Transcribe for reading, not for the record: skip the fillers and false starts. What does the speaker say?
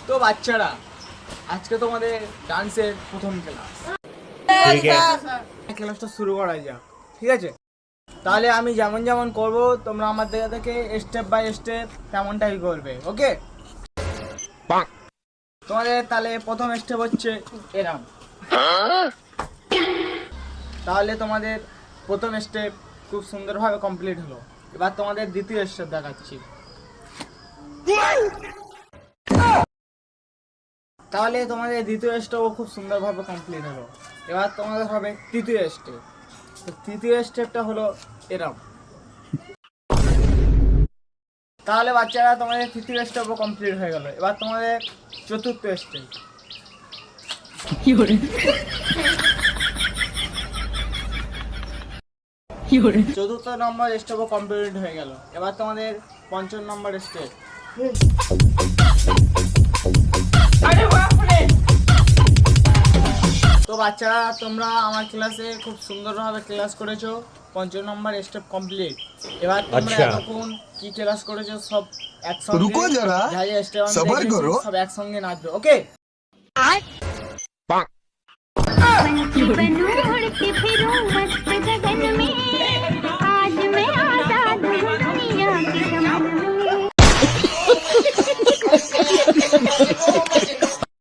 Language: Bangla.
তো বাচ্চারা, আজকে তোমাদের ডান্সের প্রথম ক্লাস। ক্লাসটা শুরু করা যাক, ঠিক আছে? তাহলে আমি যেমন যেমন করব তোমরা আমার দিকে থেকে স্টেপ বাই স্টেপ তেমনটাই করবে, ওকে? তোমাদের তাহলে প্রথম স্টেপ হচ্ছে এরম। তাহলে তোমাদের প্রথম স্টেপ খুব সুন্দরভাবে কমপ্লিট হলো। এবার তোমাদের দ্বিতীয় স্টেপ দেখাচ্ছি। তাহলে তোমাদের দ্বিতীয় স্টেপও খুব সুন্দরভাবে কমপ্লিট হলো। এবার তোমাদের হবে তৃতীয় স্টেপ। তো তৃতীয় স্টেপটা হলো এরম। তাহলে বাচ্চারা তোমাদের তৃতীয় স্টেপও কমপ্লিট হয়ে গেল। এবার তোমাদের চতুর্থ স্টেপ। চতুর্থ নম্বর স্টেপও কমপ্লিট হয়ে গেল। এবার তোমাদের পঞ্চম নম্বর স্টেপ। তো বাচ্চারা, তোমরা আমার ক্লাসে খুব সুন্দরভাবে ক্লাস করেছো। পঞ্চম নম্বর স্টেপ কমপ্লিট। এবার তোমরা এতক্ষণ কি ক্লাস করেছো সব একসঙ্গে, রুকো যারা, যাই স্টেপ সবার করো, সব একসঙ্গে নাচবে, ওকে?